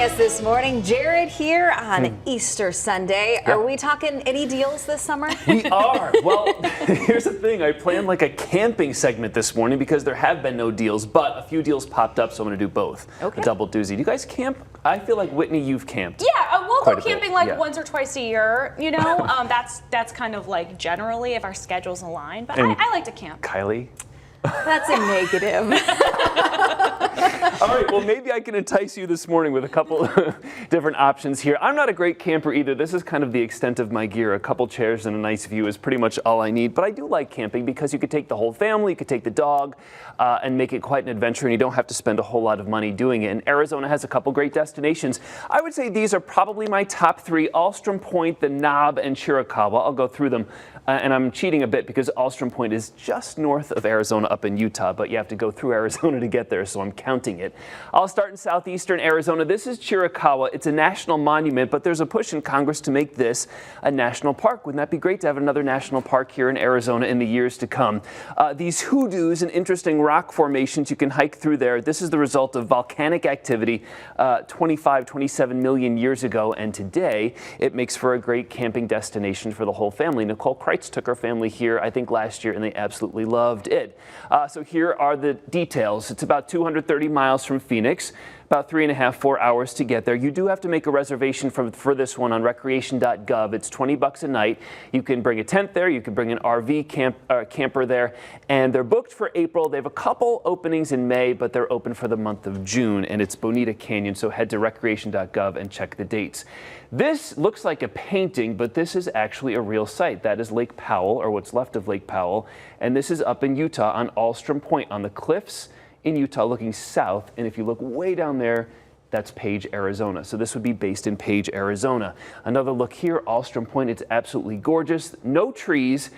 us this morning. Jared here on Easter Sunday. Yep. Are we talking any deals this summer? We are. Well, here's the thing. I planned like a camping segment this morning because there have been no deals, but a few deals popped up, so I'm going to do both. Okay. A double doozy. Do you guys camp? I feel like, Whitney, you've camped. Yeah, we'll quite go a bit. camping like Yeah. once or twice a year, you know. That's kind of like generally if our schedules align, but And I like to camp. Kylie? That's a negative. All right, well, maybe I can entice you this morning with a couple different options here. I'm not a great camper either. This is kind of the extent of my gear. A couple chairs and a nice view is pretty much all I need. But I do like camping because you could take the whole family, you could take the dog, and make it quite an adventure, and you don't have to spend a whole lot of money doing it. And Arizona has a couple great destinations. I would say these are probably my top three: Allstrom Point, the Knob, and Chiricahua. I'll go through them. And I'm cheating a bit because Allstrom Point is just north of Arizona up in Utah, but you have to go through Arizona to get there, so I'm counting it. I'll start in southeastern Arizona. This is Chiricahua. It's a national monument, but there's a push in Congress to make this a national park. Wouldn't that be great to have another national park here in Arizona in the years to come? These hoodoos and interesting rock formations, you can hike through there. This is the result of volcanic activity 27 million years ago, and today it makes for a great camping destination for the whole family. Nicole Kreitz took her family here, I think, last year, and they absolutely loved it. So here are the details. It's about 230 miles from Phoenix, about 3.5–4 hours to get there. You do have to make a reservation for this one on recreation.gov. It's $20 a night. You can bring a tent there. You can bring an RV camper there, and they're booked for April. They have a couple openings in May, but they're open for the month of June, and it's Bonita Canyon, so head to recreation.gov and check the dates. This looks like a painting, but this is actually a real site. That is Lake Powell, or what's left of Lake Powell, and this is up in Utah on Allstrom Point on the cliffs in Utah looking south, and if you look way down there, that's Page, Arizona. So this would be based in Page, Arizona. Another look here, Allstrom Point. It's absolutely gorgeous. No trees,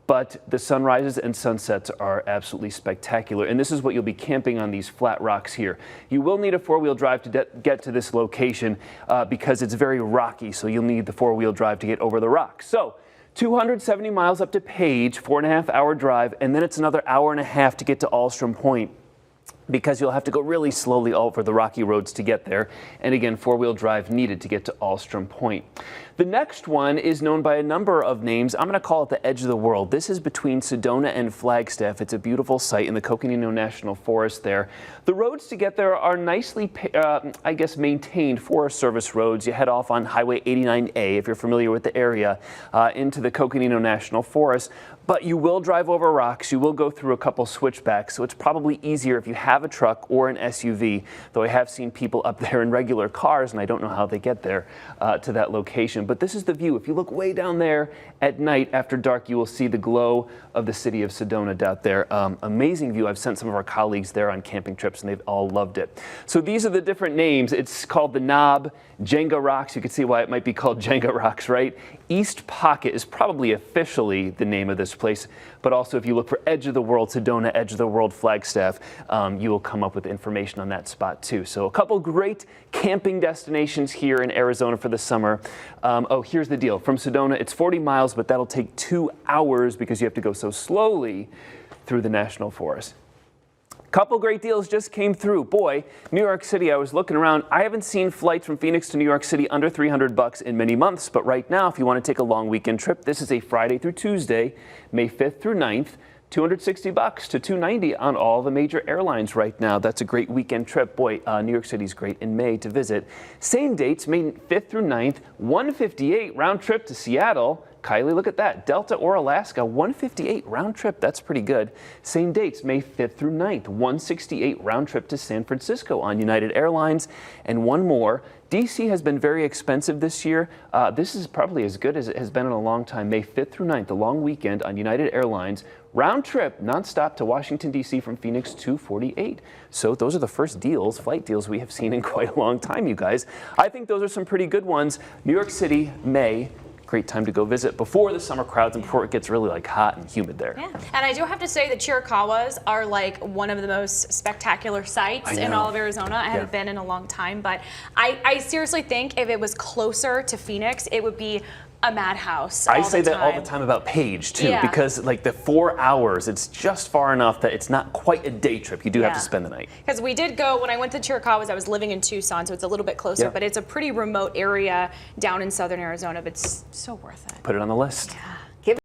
but the sunrises and sunsets are absolutely spectacular. And this is what you'll be camping on, these flat rocks here. You will need a four-wheel drive to get to this location because it's very rocky, so you'll need the four-wheel drive to get over the rocks. So 270 miles up to Page, 4.5-hour drive, and then it's another hour and a half to get to Allstrom Point, because you'll have to go really slowly over the rocky roads to get there. And again, four-wheel drive needed to get to Allstrom Point. The next one is known by a number of names. I'm going to call it the Edge of the World. This is between Sedona and Flagstaff. It's a beautiful site in the Coconino National Forest there. The roads to get there are nicely, I guess, maintained Forest Service roads. You head off on Highway 89A, if you're familiar with the area, into the Coconino National Forest. But you will drive over rocks. You will go through a couple switchbacks, so it's probably easier if you have a truck or an SUV, though I have seen people up there in regular cars, and I don't know how they get there to that location. But this is the view. If you look way down there at night after dark, you will see the glow of the city of Sedona down there. Amazing view. I've sent some of our colleagues there on camping trips, and they've all loved it. So these are the different names. It's called the Knob, Jenga Rocks. You can see why it might be called Jenga Rocks, right? East Pocket is probably officially the name of this place, but also if you look for Edge of the World Sedona, Edge of the World Flagstaff, you will come up with information on that spot too. So a couple great camping destinations here in Arizona for the summer. Oh, here's the deal. From Sedona, it's 40 miles, but that'll take 2 hours because you have to go so slowly through the national forest. Couple great deals just came through. Boy, New York City, I was looking around. I haven't seen flights from Phoenix to New York City under $300 in many months, but right now, if you want to take a long weekend trip, this is a Friday through Tuesday, May 5th through 9th, $260 to $290 on all the major airlines right now. That's a great weekend trip. Boy, New York City's great in May to visit. Same dates, May 5th through 9th, $158 round trip to Seattle. Kylie, look at that. Delta or Alaska, $158 round trip. That's pretty good. Same dates, May 5th through 9th, $168 round trip to San Francisco on United Airlines. And one more, DC has been very expensive this year. This is probably as good as it has been in a long time. May 5th through 9th, a long weekend on United Airlines. Round trip, nonstop to Washington, D.C. from Phoenix, $248. So those are the first deals, flight deals we have seen in quite a long time, you guys. I think those are some pretty good ones. New York City, May. Great time to go visit before the summer crowds and before it gets really like hot and humid there. Yeah, and I do have to say that Chiricahuas are like one of the most spectacular sites in all of Arizona. I haven't been in a long time, but I seriously think if it was closer to Phoenix, it would be a madhouse. I say that all the time about Paige too, Yeah. because like the 4 hours, it's just far enough that it's not quite a day trip. You do have Yeah. to spend the night. Because we did go, when I went to Chiricahuas, I was living in Tucson, so it's a little bit closer, Yeah. but it's a pretty remote area down in southern Arizona, but it's so worth it. Put it on the list. Yeah.